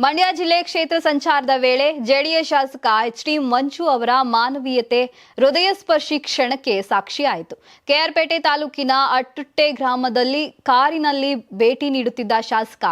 ಮಂಡ್ಯ ಜಿಲ್ಲೆ ಕ್ಷೇತ್ರ ಸಂಚಾರದ ವೇಳೆ ಜೆಡಿಎಸ್ ಶಾಸಕ ಎಚ್.ಡಿ. ಮಂಜು ಅವರ ಮಾನವೀಯತೆ ಹೃದಯಸ್ಪರ್ಶಿ ಕ್ಷಣಕ್ಕೆ ಸಾಕ್ಷಿಯಾಯಿತು. ಕೆಆರ್ಪೇಟೆ ತಾಲೂಕಿನ ಅಟ್ಟುಟ್ಟೆ ಗ್ರಾಮದಲ್ಲಿ ಕಾರಿನಲ್ಲಿ ಭೇಟಿ ನೀಡುತ್ತಿದ್ದ ಶಾಸಕ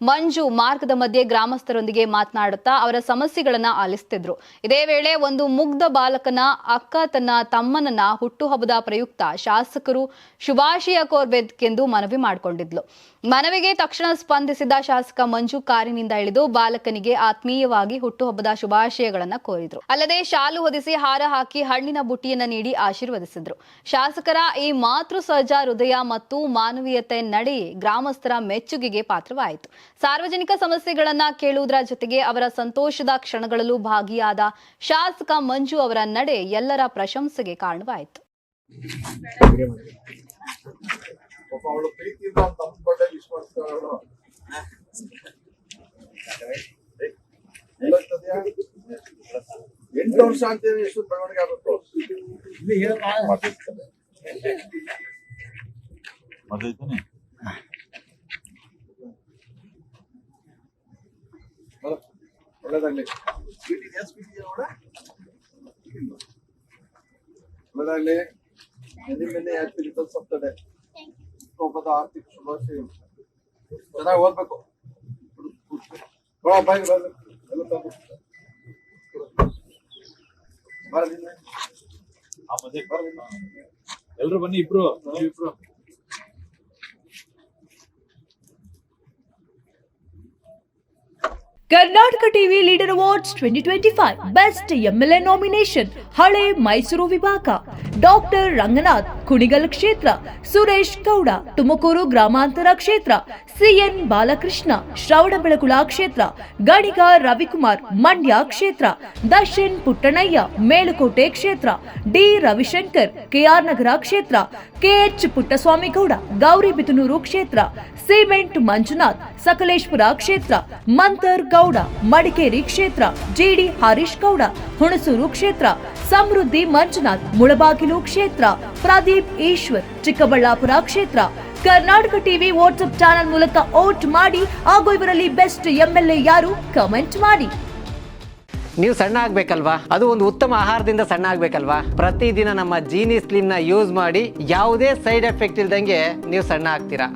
ಮಂಜು ಮಾರ್ಗದ ಮಧ್ಯೆ ಗ್ರಾಮಸ್ಥರೊಂದಿಗೆ ಮಾತನಾಡುತ್ತಾ ಅವರ ಸಮಸ್ಯೆಗಳನ್ನು ಆಲಿಸುತ್ತಿದ್ರು. ಇದೇ ವೇಳೆ ಒಂದು ಮುಗ್ಧ ಬಾಲಕನ ಅಕ್ಕ ತನ್ನ ತಮ್ಮನನ್ನ ಹುಟ್ಟುಹಬ್ಬದ ಪ್ರಯುಕ್ತ ಶಾಸಕರು ಶುಭಾಶಯ ಕೋರಬೇಕೆಂದು ಮನವಿ ಮಾಡಿಕೊಂಡಿದ್ಲು. ಮನವಿಗೆ ತಕ್ಷಣ ಸ್ಪಂದಿಸಿದ ಶಾಸಕ ಮಂಜು ಕಾರಿನಿಂದ ಇಳಿದು ಬಾಲಕನಿಗೆ ಆತ್ಮೀಯವಾಗಿ ಹುಟ್ಟುಹಬ್ಬದ ಶುಭಾಶಯಗಳನ್ನು ಕೋರಿದ್ರು. ಅಲ್ಲದೆ ಶಾಲು ಹೊದಿಸಿ ಹಾರ ಹಾಕಿ ಹಣ್ಣಿನ ಬುಟ್ಟಿಯನ್ನ ನೀಡಿ ಆಶೀರ್ವದಿಸಿದ್ರು. ಶಾಸಕರ ಈ ಮಾತೃ ಸಹಜ ಹೃದಯ ಮತ್ತು ಮಾನವೀಯತೆ ನಡೆ ಗ್ರಾಮಸ್ಥರ ಮೆಚ್ಚುಗೆಗೆ ಪಾತ್ರವಾಯಿತು. ಸಾರ್ವಜನಿಕ ಸಮಸ್ಯೆಗಳನ್ನ ಕೇಳುವುದರ ಜೊತೆಗೆ ಅವರ ಸಂತೋಷದ ಕ್ಷಣಗಳಲ್ಲೂ ಭಾಗಿಯಾದ ಶಾಸಕ ಮಂಜು ಅವರ ನಡೆ ಎಲ್ಲರ ಪ್ರಶಂಸೆಗೆ ಕಾರಣವಾಯಿತು. ಅವಳು ಪ್ರೀತಿಯಿಂದ ತಮ್ಮ ಬರ್ಡೇ ವಿಶ್ ಮಾಡ್ತಾಳು. 8 ವರ್ಷ ಅಂತೇಳಿ ಎಷ್ಟು ಬೆಳವಣಿಗೆ ಆಗುತ್ತೆ. ಒಳ್ಳೇದಾಗ್ಲಿ. ಒಳ್ಳೇದಾಗ್ಲಿ. ನಿನ್ನೆ ಸಪ್ತಡೆ ಹಬ್ಬದ ಆರ್ಥಿಕ ಶುಭಾಶಯ. ಚೆನ್ನಾಗಿ ಓದ್ಬೇಕು. ಎಲ್ರು ಬನ್ನಿ, ಇಬ್ರು. Karnataka TV leader awards 2025 best MLA nomination ಹಳೆ ಮೈಸೂರು ವಿಭಾಗ ಡಾಕ್ಟರ್ ರಂಗನಾಥ್ ಕುಣಿಗಲ್ ಕ್ಷೇತ್ರ, ಸುರೇಶ್ ಗೌಡ ತುಮಕೂರು ಗ್ರಾಮಾಂತರ ಕ್ಷೇತ್ರ, ಸಿಎನ್ ಬಾಲಕೃಷ್ಣ ಶ್ರವಣಬೆಳಗೊಳ ಕ್ಷೇತ್ರ, ಗಣಿಗ ರವಿಕುಮಾರ್ ಮಂಡ್ಯ ಕ್ಷೇತ್ರ, ದರ್ಶನ್ ಪುಟ್ಟಣಯ್ಯ ಮೇಲುಕೋಟೆ ಕ್ಷೇತ್ರ, ಡಿ ರವಿಶಂಕರ್ ಕೆಆರ್ ನಗರ ಕ್ಷೇತ್ರ, ಕೆಎಚ್ ಪುಟ್ಟಸ್ವಾಮಿಗೌಡ ಗೌರಿಬಿದನೂರು ಕ್ಷೇತ್ರ, ಸಿಮೆಂಟ್ ಮಂಜುನಾಥ್ ಸಕಲೇಶ್ಪುರ ಕ್ಷೇತ್ರ, ಮಂತರ್ ಗೌಡ ಮಡಿಕೇರಿ ಕ್ಷೇತ್ರ, ಜಿಡಿ ಹರೀಶ್ ಗೌಡ ಹುಣಸೂರು ಕ್ಷೇತ್ರ, ಸಮೃದ್ಧಿ ಮಂಜುನಾಥ್ ಮುಳಬಾಗಿಲು ಕ್ಷೇತ್ರ, ಪ್ರದೀಪ್ ಈಶ್ವರ್ ಚಿಕ್ಕಬಳ್ಳಾಪುರ ಕ್ಷೇತ್ರ. ಕರ್ನಾಟಕ ಟಿವಿ ವಾಟ್ಸ್ಆಪ್ ಚಾನೆಲ್ ಮೂಲಕ ವೋಟ್ ಮಾಡಿ ಹಾಗೂ ಇವರಲ್ಲಿ ಬೆಸ್ಟ್ ಎಂಎಲ್ಎ ಯಾರು ಕಮೆಂಟ್ ಮಾಡಿ. ನೀವು ಸಣ್ಣ ಆಗ್ಬೇಕಲ್ವಾ? ಅದು ಒಂದು ಉತ್ತಮ ಆಹಾರದಿಂದ ಸಣ್ಣ ಆಗ್ಬೇಕಲ್ವಾ? ಪ್ರತಿದಿನ ನಮ್ಮ ಜೀನಿ ಸ್ಲಿಮ್ ನ ಯೂಸ್ ಮಾಡಿ ಯಾವುದೇ ಸೈಡ್ ಎಫೆಕ್ಟ್ ಇಲ್ದಂಗೆ ನೀವು ಸಣ್ಣ ಆಗ್ತೀರಾ.